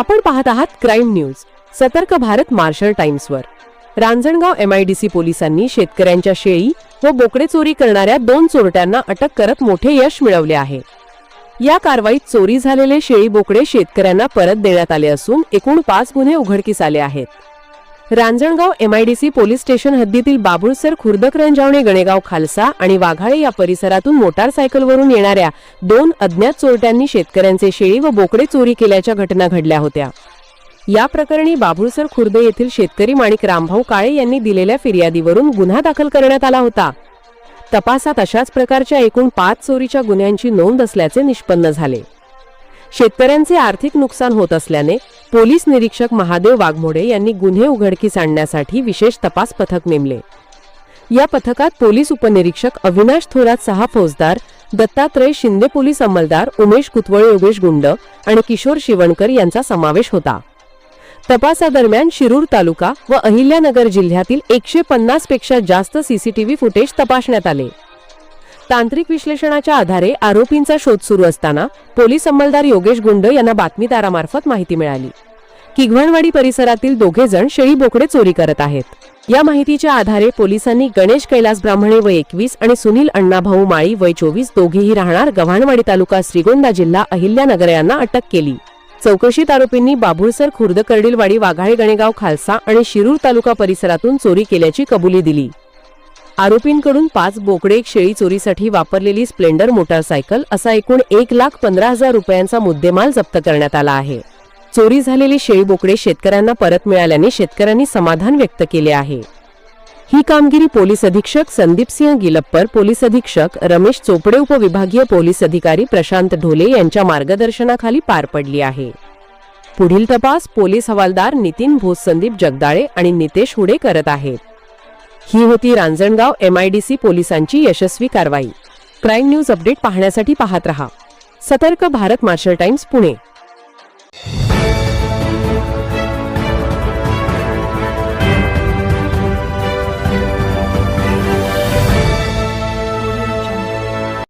आपण पाहत आहात क्राईम न्यूज सतर्क भारत मार्शल टाइम्सवर। रांजणगाव MIDC पोलिसांनी शेतकऱ्यांच्या शेळी व बोकडे चोरी करणाऱ्या 2 चोरट्यांना अटक करत मोठे यश मिळवले आहे। या कारवाईत चोरी झालेले शेळी बोकडे शेतकऱ्यांना परत देण्यात आले असून एकूण 5 गुन्हे उघडकीस आले आहेत। रांजणगाव MIDC पोलीस स्टेशन हद्दीतील बाबुळसर खुर्द करंजावणे गणेगाव खालसा आणि वाघाळे या परिसरातून मोटारसायकलवरून येणाऱ्या 2 अज्ञात चोरट्यांनी शेतकऱ्यांचे शेळी व बोकडे चोरी केल्याच्या घटना घडल्या होत्या। या प्रकरणी बाबुळसर खुर्द येथील शेतकरी माणिक रामभाऊ काळे यांनी दिलेल्या फिर्यादीवरून गुन्हा दाखल करण्यात आला होता। तपासात अशाच प्रकारच्या एकूण 5 चोरीच्या गुन्ह्यांची नोंद असल्याचे निष्पन्न झाले। शेतकऱ्यांचे आर्थिक नुकसान होत असल्याने पोलीस निरीक्षक महादेव वाघमोडे यांनी गुन्हे उघडकीस आणण्यासाठी विशेष तपास पथक नेमले। या पथकात पोलीस उपनिरीक्षक अविनाश थोरात 6 फौजदार, दत्तात्रय शिंदे पोलीस अंमलदार, उमेश कुतवळे योगेश गुंड आणि किशोर शिवणकर यांचा समावेश होता। तपासादरम्यान शिरूर तालुका व अहिल्यानगर जिल्ह्यातील 150 पेक्षा जास्त CCTV फुटेज तपासण्यात आले। तांत्रिक विश्लेषणाच्या आधारे आरोपींचा शोध सुरू असताना पोलीस अंमलदार योगेश गुंड यांना बातमीदारामार्फत माहिती मिळाली की घिगवणवाडी परिसरातील 2 जण शेळी बोकडे चोरी करत आहेत। या माहितीच्या आधारे पोलिसांनी गणेश कैलास ब्राह्मणे वय 21 आणि सुनील अण्णाभाऊ माळी वय 24 दोघेही राहणार गव्हाणवाडी तालुका श्रीगोंदा जिल्हा अहिल्यानगर यांना अटक केली। चौकशीत आरोपींनी बाबुळसर खुर्द कर्डिलवाडी वाघाळे गणेगाव खालसा आणि शिरूर तालुका परिसरातून चोरी केल्याची कबुली दिली। आरोपींकडून 5 बोकडे, एक शेळी चोरीसाठी वापरलेली स्प्लेंडर मोटारसायकल असा एकूण 1,15,000 रुपयांचा मुद्देमाल जप्त करण्यात आला आहे। चोरी झालेली शेळी बोकडे शेतकऱ्यांना परत मिळाल्याने शेतकऱ्यांनी समाधान व्यक्त केले आहे। ही कामगिरी पोलीस अधीक्षक संदीप सिंह गिलप्पर, पोलीस अधीक्षक रमेश चोपडे, उपविभागीय पोलीस अधिकारी प्रशांत ढोले यांच्या मार्गदर्शनाखाली पार पडली आहे। पुढील तपास पोलीस हवालदार नितीन भोस, संदीप जगदाळे आणि नितेश हुडे करत आहेत। ही होती रांजणगाव MIDC पोलिसांची यशस्वी कारवाई। क्राईम न्यूज अपडेट पाहण्यासाठी पाहत रहा सतर्क भारत मार्शल टाइम्स पुणे।